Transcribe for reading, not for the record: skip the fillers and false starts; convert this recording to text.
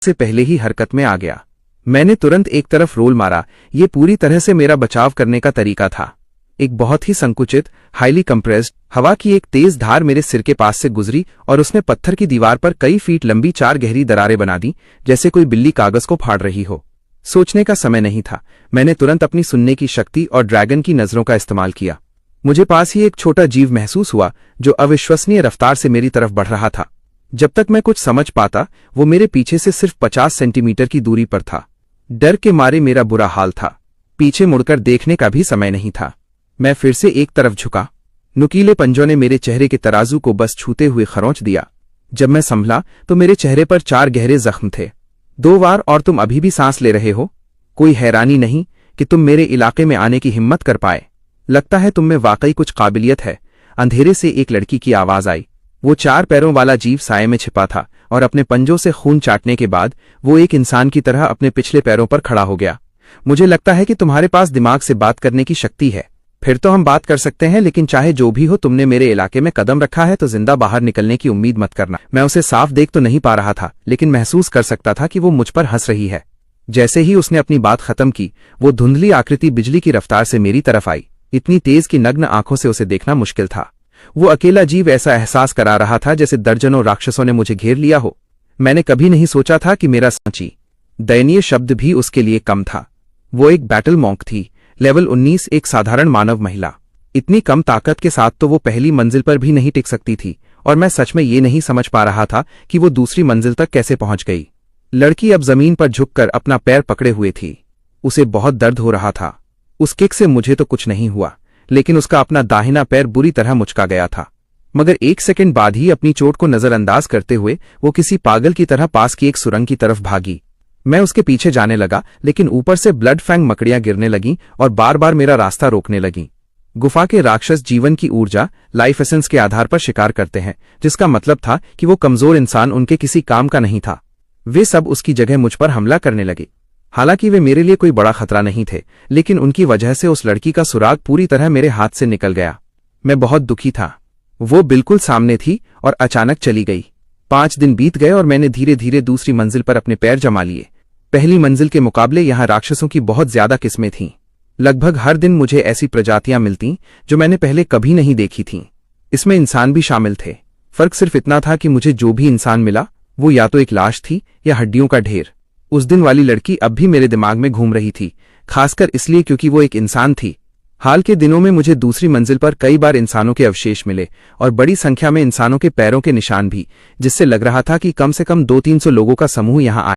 से पहले ही हरकत में आ गया। मैंने तुरंत एक तरफ रोल मारा। ये पूरी तरह से मेरा बचाव करने का तरीका था। एक बहुत ही संकुचित, हाईली कंप्रेस्ड हवा की एक तेज धार मेरे सिर के पास से गुजरी और उसने पत्थर की दीवार पर कई फीट लंबी 4 गहरी दरारें बना दी, जैसे कोई बिल्ली कागज को फाड़ रही हो। सोचने का समय नहीं था। मैंने तुरंत अपनी सुनने की शक्ति और ड्रैगन की नजरों का इस्तेमाल किया। मुझे पास ही एक छोटा जीव महसूस हुआ जो अविश्वसनीय रफ्तार से मेरी तरफ बढ़ रहा था। जब तक मैं कुछ समझ पाता, वो मेरे पीछे से सिर्फ 50 सेंटीमीटर की दूरी पर था। डर के मारे मेरा बुरा हाल था। पीछे मुड़कर देखने का भी समय नहीं था। मैं फिर से एक तरफ झुका। नुकीले पंजों ने मेरे चेहरे के तराजू को बस छूते हुए खरोंच दिया। जब मैं संभला तो मेरे चेहरे पर 4 गहरे जख्म थे। 2 बार और तुम अभी भी सांस ले रहे हो। कोई हैरानी नहीं कि तुम मेरे इलाके में आने की हिम्मत कर पाए। लगता है तुम में वाकई कुछ काबिलियत है। अंधेरे से एक लड़की की आवाज आई। वो 4 पैरों वाला जीव साये में छिपा था और अपने पंजों से खून चाटने के बाद वो एक इंसान की तरह अपने पिछले पैरों पर खड़ा हो गया। मुझे लगता है कि तुम्हारे पास दिमाग से बात करने की शक्ति है। फिर तो हम बात कर सकते हैं, लेकिन चाहे जो भी हो, तुमने मेरे इलाके में कदम रखा है तो जिंदा बाहर निकलने की उम्मीद मत करना। मैं उसे साफ देख तो नहीं पा रहा था, लेकिन महसूस कर सकता था कि वो मुझ पर हंस रही है। जैसे ही उसने अपनी बात खत्म की, वो धुंधली आकृति बिजली की रफ्तार से मेरी तरफ आई। इतनी तेज कि नग्न आंखों से उसे देखना मुश्किल था। वो अकेला जीव ऐसा एहसास करा रहा था जैसे दर्जनों राक्षसों ने मुझे घेर लिया हो। मैंने कभी नहीं सोचा था कि मेरा सांची दयनीय शब्द भी उसके लिए कम था। वो एक बैटल मॉन्क थी, लेवल 19, एक साधारण मानव महिला। इतनी कम ताकत के साथ तो वो पहली मंजिल पर भी नहीं टिक सकती थी, और मैं सच में ये नहीं समझ पा रहा था कि वो दूसरी मंजिल तक कैसे पहुंच गई। लड़की अब जमीन पर झुककर अपना पैर पकड़े हुए थी। उसे बहुत दर्द हो रहा था। उस किक से मुझे तो कुछ नहीं हुआ, लेकिन उसका अपना दाहिना पैर बुरी तरह मुचका गया था। मगर 1 सेकंड बाद ही अपनी चोट को नजरअंदाज करते हुए वो किसी पागल की तरह पास की एक सुरंग की तरफ भागी। मैं उसके पीछे जाने लगा, लेकिन ऊपर से ब्लड फैंग मकड़ियां गिरने लगीं और बार बार मेरा रास्ता रोकने लगीं। गुफा के राक्षस जीवन की ऊर्जा, लाइफ एसेंस के आधार पर शिकार करते हैं, जिसका मतलब था कि वो कमजोर इंसान उनके किसी काम का नहीं था। वे सब उसकी जगह मुझ पर हमला करने लगे। हालांकि वे मेरे लिए कोई बड़ा खतरा नहीं थे, लेकिन उनकी वजह से उस लड़की का सुराग पूरी तरह मेरे हाथ से निकल गया। मैं बहुत दुखी था। वो बिल्कुल सामने थी और अचानक चली गई। 5 दिन बीत गए और मैंने धीरे धीरे दूसरी मंजिल पर अपने पैर जमा लिए। पहली मंजिल के मुकाबले यहाँ राक्षसों की बहुत ज्यादा किस्में थीं। लगभग हर दिन मुझे ऐसी प्रजातियां मिलतीं जो मैंने पहले कभी नहीं देखी थीं। इसमें इंसान भी शामिल थे। फर्क सिर्फ इतना था कि मुझे जो भी इंसान मिला वो या तो एक लाश थी या हड्डियों का ढेर। उस दिन वाली लड़की अब भी मेरे दिमाग में घूम रही थी, खासकर इसलिए क्योंकि वो एक इंसान थी। हाल के दिनों में मुझे दूसरी मंजिल पर कई बार इंसानों के अवशेष मिले और बड़ी संख्या में इंसानों के पैरों के निशान भी, जिससे लग रहा था कि कम से कम 200-300 लोगों का समूह यहाँ आया।